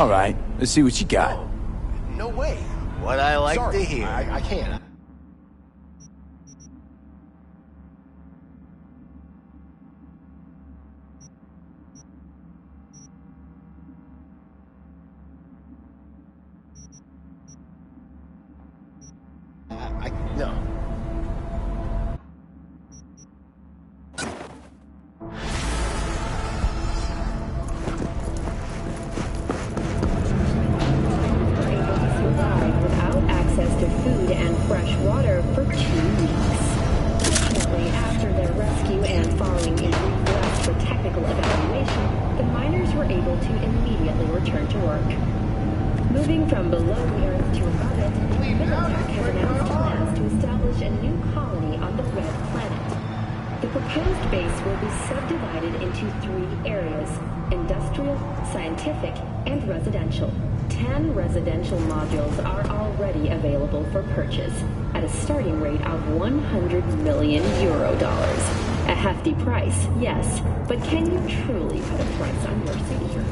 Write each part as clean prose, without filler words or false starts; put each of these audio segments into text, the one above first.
All right, let's see what you got. No way. What I like Sorry, to hear. I can't. No. Without access to food and fresh water for 2 weeks. Fortunately, after their rescue and following a request for technical evaluation, the miners were able to immediately return to work. Moving from below the Earth to above it, Cyberpunk has announced plans to establish a new colony on the Red Planet. The proposed base will be subdivided into 3 areas: industrial, scientific, and residential. 10 residential modules are already available for purchase at a starting rate of 100 million euro dollars. A hefty price, yes, but can you truly put a price on your future?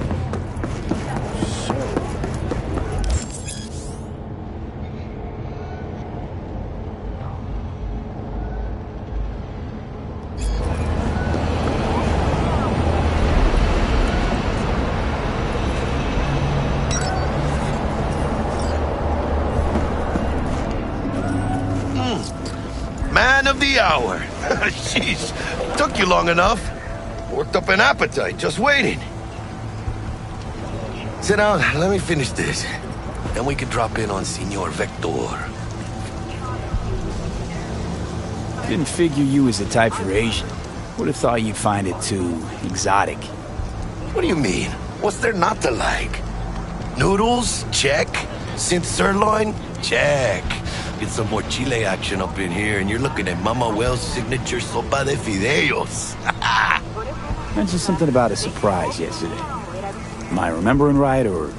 Man of the hour. Jeez, took you long enough. Worked up an appetite, just waiting. Sit down, let me finish this. Then we can drop in on Senor Vector. Didn't figure you was the type for Asian. Would have thought you'd find it too exotic. What do you mean? What's there not to like? Noodles? Check. Synth sirloin? Check. Get some more Chile action up in here, and you're looking at Mama Wells' signature sopa de fideos. Mentioned something about a surprise yesterday. Am I remembering right, or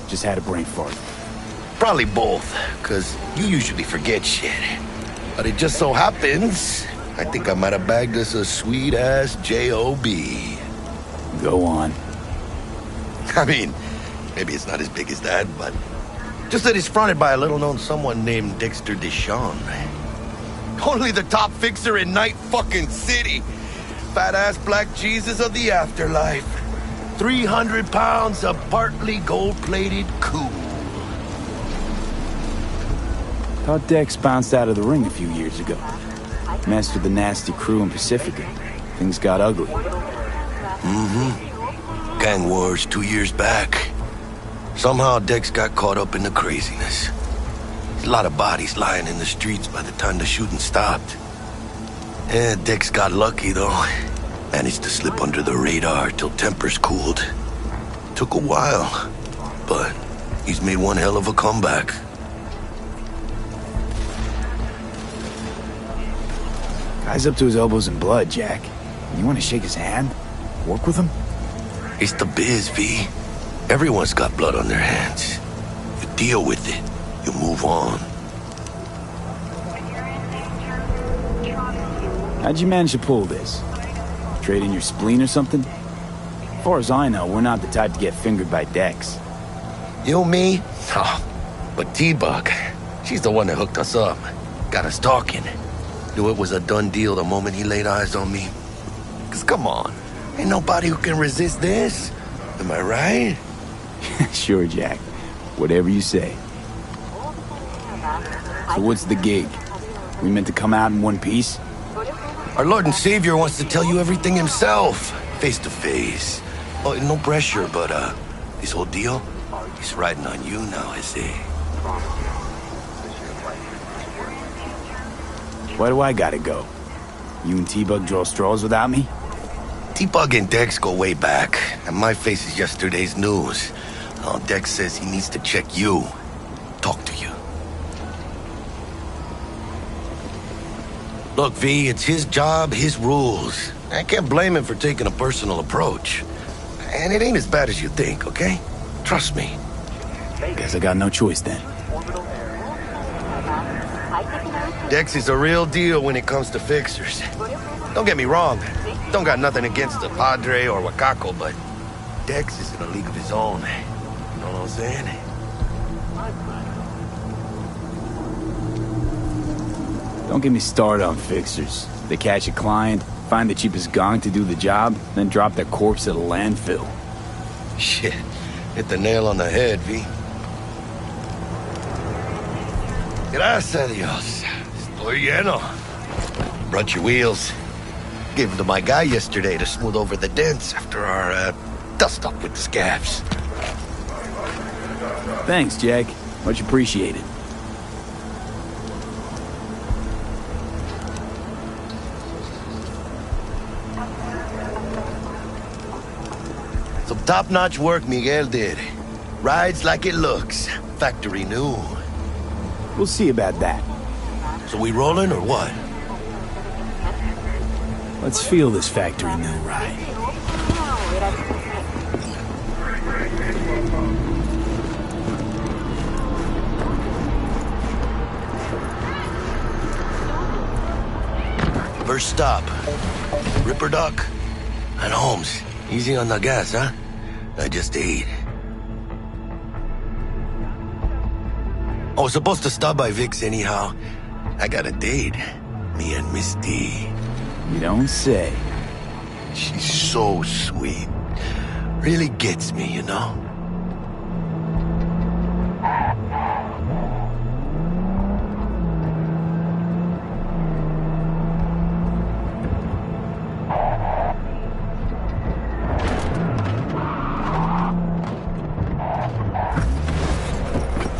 just had a brain fart? Probably both, because you usually forget shit. But it just so happens, I think I might have bagged us a sweet-ass J.O.B. Go on. I mean, maybe it's not as big as that, but just that it's fronted by a little-known someone named Dexter Deshawn. Only the top fixer in Night fucking City. Fat-ass black Jesus of the afterlife. 300 pounds of partly gold-plated cool. Thought Dex bounced out of the ring a few years ago. Mastered the nasty crew in Pacifica. Things got ugly. Mm-hmm. Gang wars 2 years back. Somehow Dex got caught up in the craziness. There's a lot of bodies lying in the streets by the time the shooting stopped. Yeah, Dex got lucky though. Managed to slip under the radar till tempers cooled. Took a while, but he's made one hell of a comeback. Guy's up to his elbows in blood, Jack. You want to shake his hand? Work with him? It's the biz, V. Everyone's got blood on their hands. You deal with it. You move on. How'd you manage to pull this? Trade in your spleen or something? As far as I know, we're not the type to get fingered by Dex. You, me? Oh, but T-Bug, she's the one that hooked us up. Got us talking. Knew it was a done deal the moment he laid eyes on me. 'Cause come on, ain't nobody who can resist this. Am I right? Sure, Jack. Whatever you say. So what's the gig? We meant to come out in one piece? Our Lord and Savior wants to tell you everything himself, face to face. Oh, no pressure, but this whole deal, he's riding on you now, I say. Why do I gotta go? You and T-Bug draw straws without me? T-Bug and Dex go way back, and my face is yesterday's news. Oh, Dex says he needs to check you. Talk to you. Look, V, it's his job, his rules. I can't blame him for taking a personal approach. And it ain't as bad as you think, okay? Trust me. Guess I got no choice then. Dex is a real deal when it comes to fixers. Don't get me wrong. Don't got nothing against the Padre or Wakako, but Dex is in a league of his own. You know know what I'm saying? Don't get me started on fixers. They catch a client, find the cheapest gong to do the job, then drop their corpse at a landfill. Shit. Hit the nail on the head, V. Gracias a Dios. Estoy lleno. Brought your wheels. Gave them to my guy yesterday to smooth over the dents after our, dust-up with the scabs. Thanks, Jack. Much appreciated. Some top-notch work Miguel did. Rides like it looks. Factory new. We'll see about that. So we rolling or what? Let's feel this factory new ride. First stop. Ripper Duck and Holmes. Easy on the gas, huh? I just ate. I was supposed to stop by Vic's anyhow. I got a date. Me and Misty. You don't say. She's so sweet. Really gets me, you know?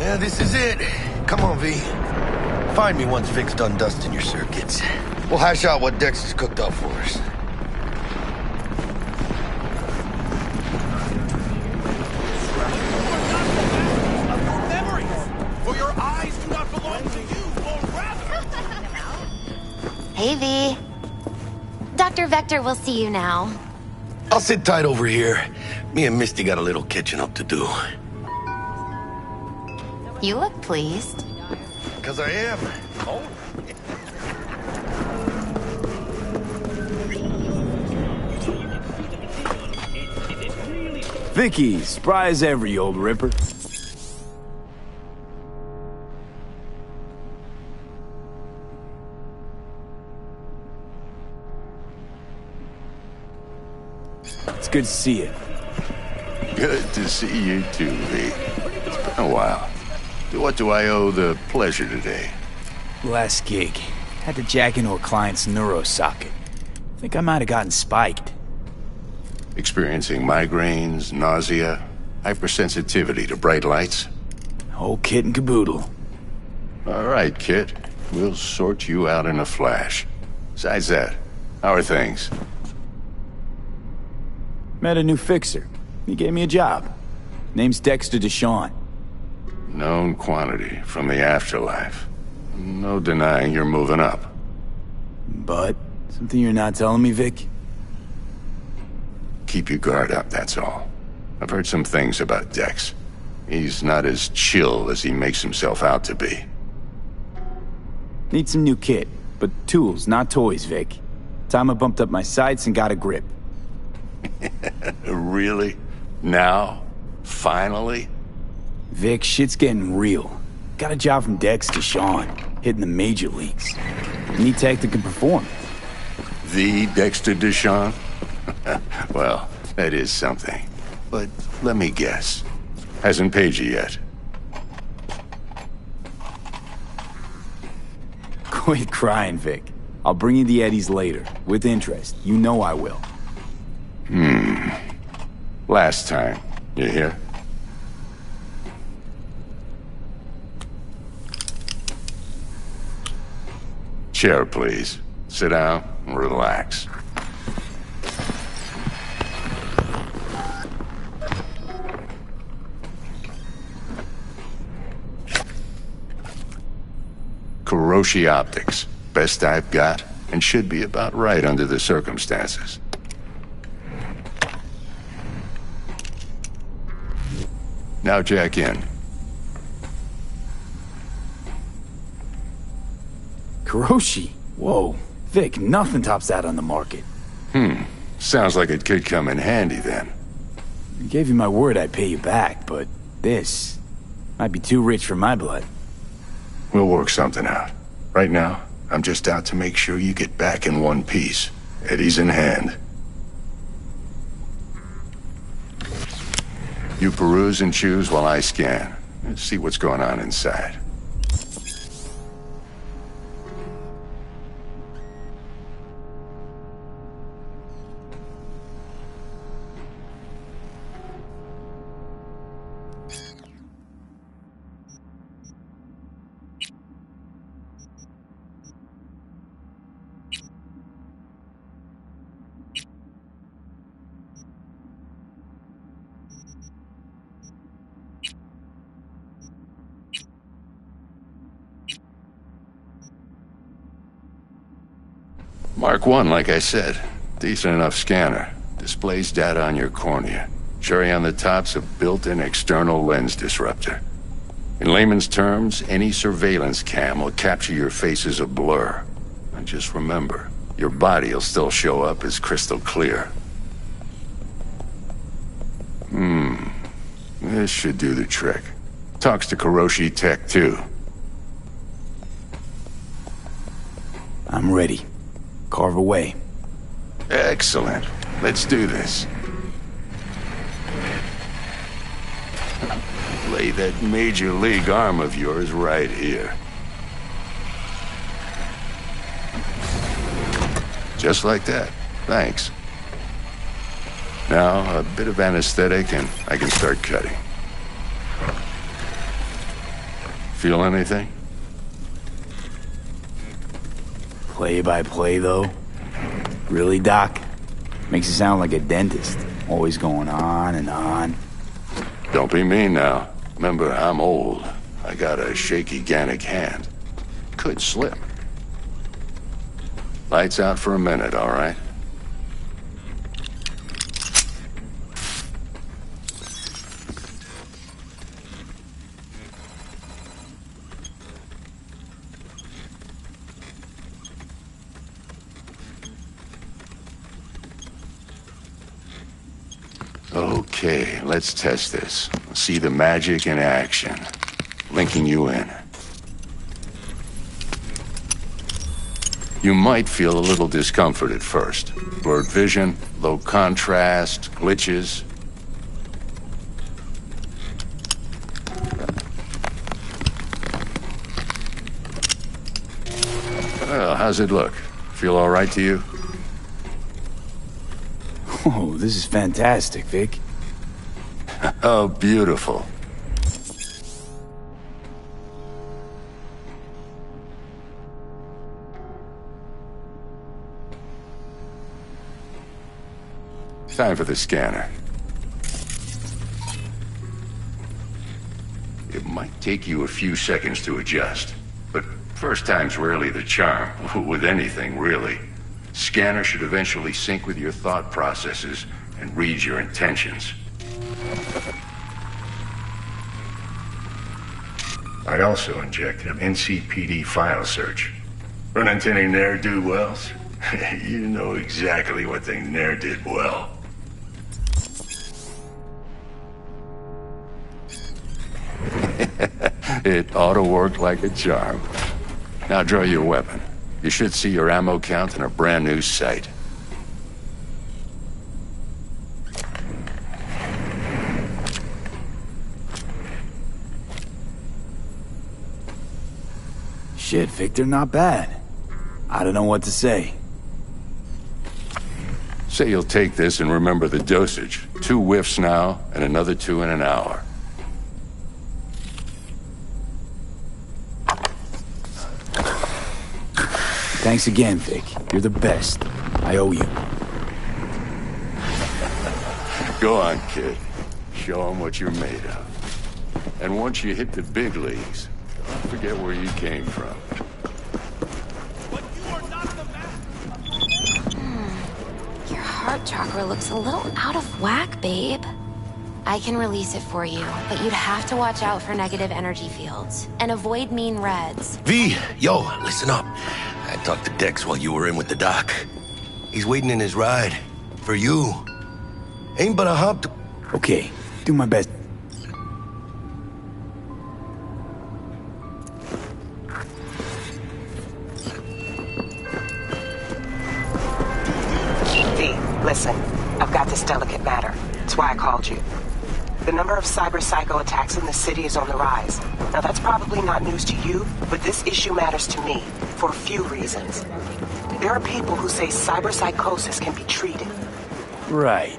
Yeah, this is it. Come on, V. Find me once Vic's done dusting your circuits. We'll hash out what Dex has cooked up for us. Hey, V. Dr. Vector will see you now. I'll sit tight over here. Me and Misty got a little catching up to do. You look pleased. 'Cause I am. Oh. Vicky, spry as ever, you old ripper. It's good to see you. Good to see you too, V. It's been a while. To what do I owe the pleasure today? Last gig. Had to jack into a client's neuro socket. Think I might have gotten spiked. Experiencing migraines, nausea, hypersensitivity to bright lights? Whole kit and caboodle. All right, kid. We'll sort you out in a flash. Besides that, how are things? Met a new fixer. He gave me a job. Name's Dexter Deshawn. Known quantity from the afterlife. No denying you're moving up. But, something you're not telling me, Vic? Keep your guard up, that's all. I've heard some things about Dex. He's not as chill as he makes himself out to be. Need some new kit, but tools, not toys, Vic. Time I bumped up my sights and got a grip. Really? Now? Finally? Vic, shit's getting real. Got a job from Dex to Sean, hitting the major leagues. Need tech that can perform. The Dexter Deshawn? Well, that is something. But let me guess. Hasn't paid you yet. Quit crying, Vic. I'll bring you the eddies later, with interest. You know I will. Last time. You hear? Chair, please. Sit down and relax. Kuroshi Optics. Best I've got, and should be about right under the circumstances. Now jack in. Kuroshi? Whoa. Vic, nothing tops that on the market. Sounds like it could come in handy then. I gave you my word I'd pay you back, but This might be too rich for my blood. We'll work something out. Right now, I'm just out to make sure you get back in one piece. Eddie's in hand. You peruse and choose while I scan. Let's see what's going on inside. Mark 1, like I said. Decent enough scanner. Displays data on your cornea. Cherry on the top's a built-in external lens disruptor. In layman's terms, any surveillance cam will capture your face as a blur. And just remember, your body will still show up as crystal clear. This should do the trick. Talks to Kuroshi Tech, too. I'm ready. Carve away. Excellent. Let's do this. Lay that major league arm of yours right here. Just like that. Thanks. Now, a bit of anesthetic and I can start cutting. Feel anything? Play by play, though? Really, Doc? Makes it sound like a dentist. Always going on and on. Don't be mean now. Remember, I'm old. I got a shaky Gannic hand. Could slip. Lights out for a minute, all right? Okay, let's test this. See the magic in action. Linking you in. You might feel a little discomfort at first. Blurred vision, low contrast, glitches. Well, how's it look? Feel all right to you? Oh, this is fantastic, Vic. Oh, beautiful. Time for the scanner. It might take you a few seconds to adjust, but first time's rarely the charm, with anything, really. Scanner should eventually sync with your thought processes and read your intentions. I also injected an NCPD file search. Run into any ne'er-do-wells? You know exactly what they ne'er did well. It ought to work like a charm. Now draw your weapon. You should see your ammo count in a brand new sight. Shit, Victor, not bad. I don't know what to say. Say you'll take this and remember the dosage. 2 whiffs now, and another 2 in an hour. Thanks again, Vic. You're the best. I owe you. Go on, kid. Show them what you're made of. And once you hit the big leagues, don't forget where you came from. Your heart chakra looks a little out of whack, babe. I can release it for you, but you'd have to watch out for negative energy fields and avoid mean reds. V, yo, listen up. I talked to Dex while you were in with the doc. He's waiting in his ride. For you. Ain't but a hop to... Okay, do my best. I've got this delicate matter. That's why I called you. The number of cyber psycho attacks in the city is on the rise. Now that's probably not news to you, but this issue matters to me for a few reasons. There are people who say cyber psychosis can be treated. Right.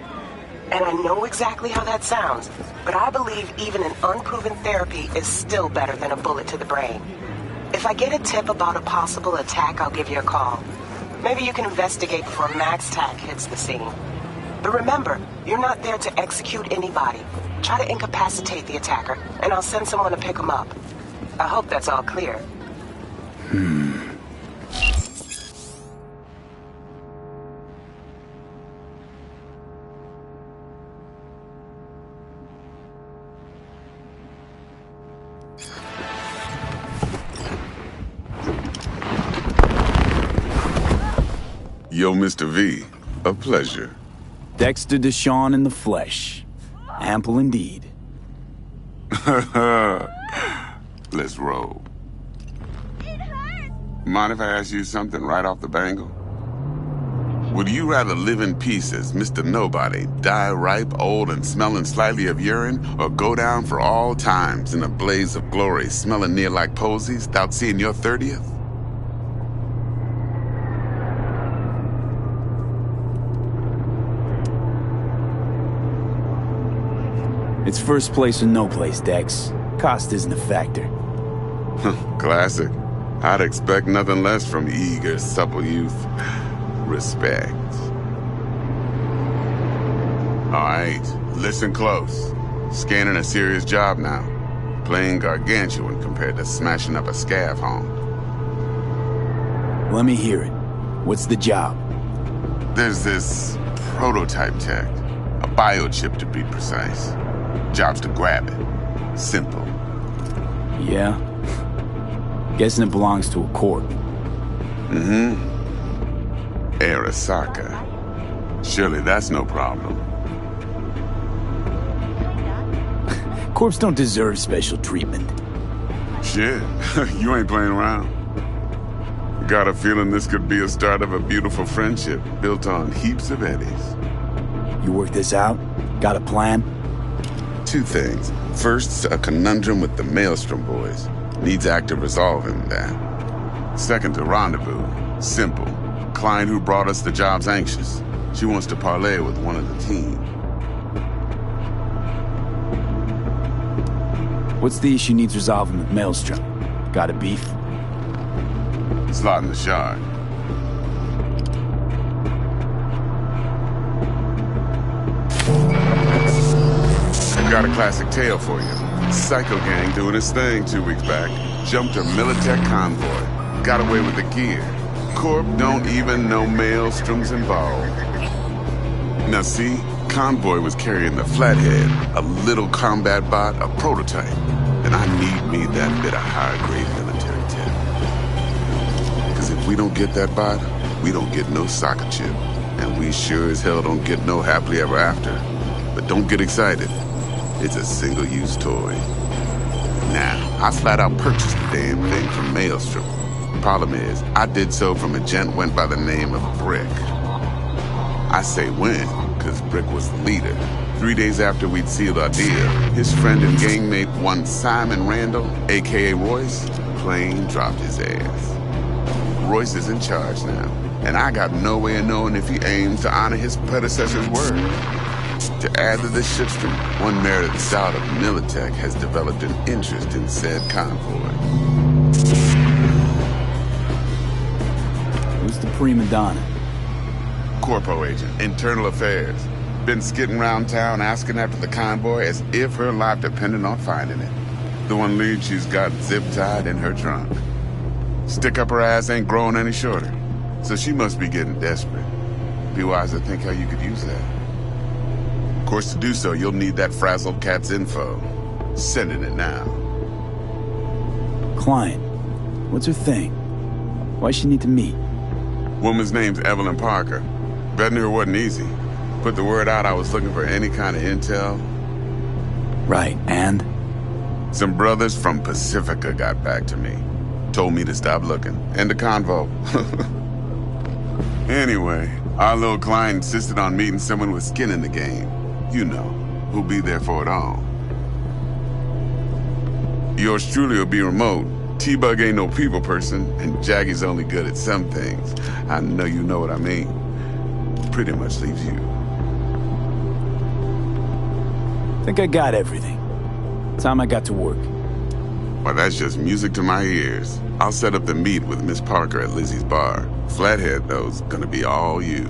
And I know exactly how that sounds, but I believe even an unproven therapy is still better than a bullet to the brain. If I get a tip about a possible attack, I'll give you a call. Maybe you can investigate before Max Tack hits the scene. But remember, you're not there to execute anybody. Try to incapacitate the attacker, and I'll send someone to pick him up. I hope that's all clear. Yo, Mr. V, a pleasure. Dexter Deshawn in the flesh. Ample indeed. Let's roll. Mind if I ask you something right off the bangle? Would you rather live in peace as Mr. Nobody, die ripe, old, and smelling slightly of urine, or go down for all times in a blaze of glory, smelling near like posies, without seeing your 30th? It's first place or no place, Dex. Cost isn't a factor. Classic. I'd expect nothing less from eager, supple youth. Respect. All right, listen close. Scanning a serious job now. Playing gargantuan compared to smashing up a scav home. Let me hear it. What's the job? There's this prototype tech. A biochip to be precise. Job's to grab it. Simple. Yeah? Guessing it belongs to a corp. Mm-hmm. Arasaka. Surely that's no problem. Corps don't deserve special treatment. Shit, you ain't playing around. Got a feeling this could be a start of a beautiful friendship built on heaps of eddies. You work this out? Got a plan? Two things. First, a conundrum with the Maelstrom boys. Needs active resolving that. Second, a rendezvous. Simple. Client who brought us the job's anxious. She wants to parlay with one of the team. What's the issue needs resolving with Maelstrom? Got a beef? Slot in the shard. Got a classic tale for you. Psycho gang doing his thing 2 weeks back. Jumped a Militech convoy. Got away with the gear. Corp don't even know Maelstrom's involved. Now see, convoy was carrying the Flathead, a little combat bot, a prototype. And I need me that bit of high-grade military tech. Because if we don't get that bot, we don't get no soccer chip. And we sure as hell don't get no happily ever after. But don't get excited. It's a single-use toy. Now, I flat out purchased the damn thing from Maelstrom. Problem is, I did so from a gent went by the name of Brick. I say when, because Brick was the leader. 3 days after we'd sealed our deal, his friend and gangmate, one Simon Randall, a.k.a. Royce, plain dropped his ass. Royce is in charge now, and I got no way of knowing if he aims to honor his predecessor's word. To add to this shitstream, one merited scout of Militech has developed an interest in said convoy. Who's the prima donna? Corpo agent, internal affairs. Been skidding around town asking after the convoy as if her life depended on finding it. The one lead she's got zip-tied in her trunk. Stick up her ass ain't growing any shorter, so she must be getting desperate. Be wise to think how you could use that. Of course, to do so, you'll need that frazzled cat's info. Sending it now. Client. What's her thing? Why's she need to meet? Woman's name's Evelyn Parker. Betting her wasn't easy. Put the word out I was looking for any kind of intel. Right, and? Some brothers from Pacifica got back to me. Told me to stop looking. End of convo. Anyway, Our little client insisted on meeting someone with skin in the game. You know, who'll be there for it all. Yours truly will be remote. T-Bug ain't no people person, and Jaggy's only good at some things. I know you know what I mean. Pretty much leaves you. Think I got everything. Time I got to work. Well, that's just music to my ears. I'll set up the meet with Miss Parker at Lizzie's bar. Flathead, though's gonna be all you.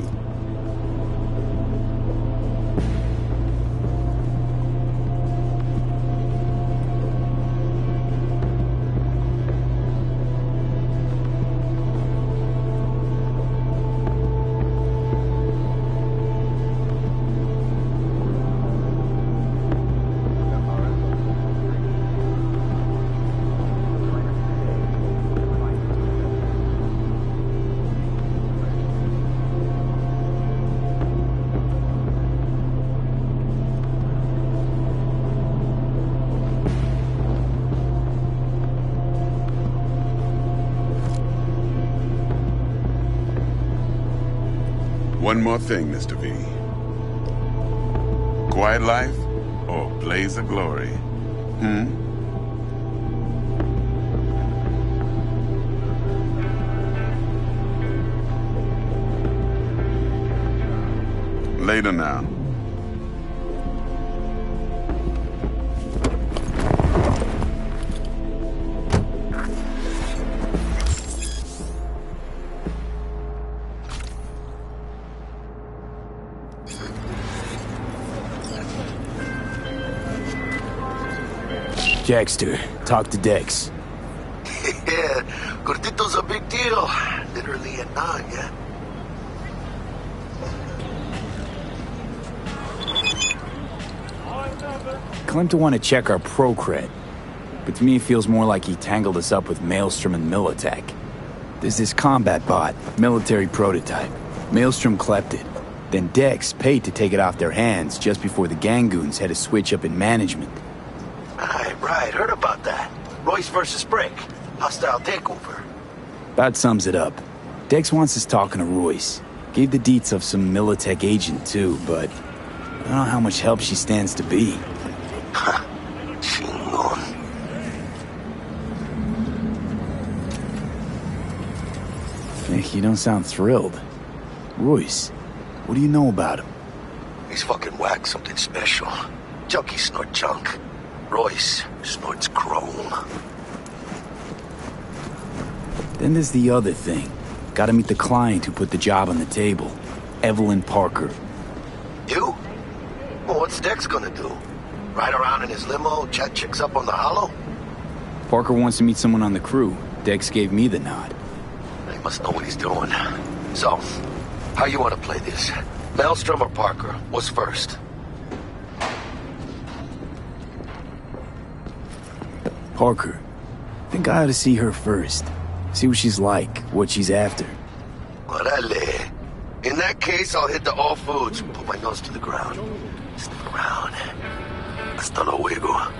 One more thing, Mr. V. Quiet life or blaze of glory? Later now. Jackster, talk to Dex. Yeah, Gordito's a big deal. Literally a nine, yeah? Claimed to want to check our pro cred, but to me it feels more like he tangled us up with Maelstrom and Militech. There's this combat bot, military prototype. Maelstrom clept it. Then Dex paid to take it off their hands just before the Gangoons had a switch up in management. Right, heard about that. Royce versus Brick. Hostile takeover. That sums it up. Dex wants us talking to Royce. Gave the deets of some Militech agent too, but I don't know how much help she stands to be. Ha, chingon. Nick, you don't sound thrilled. Royce, what do you know about him? He's fucking whack, something special. Junkies snort junk. Royce snorts chrome. Then there's the other thing. Gotta meet the client who put the job on the table. Evelyn Parker. You? Well, what's Dex gonna do? Ride around in his limo, chat chicks up on the hollow? Parker wants to meet someone on the crew. Dex gave me the nod. He must know what he's doing. So, how you want to play this? Maelstrom or Parker? What's first? Parker. Think I ought to see her first. See what she's like, what she's after. Orale. In that case, I'll hit the all foods, put my nose to the ground. Stick around. Hasta luego.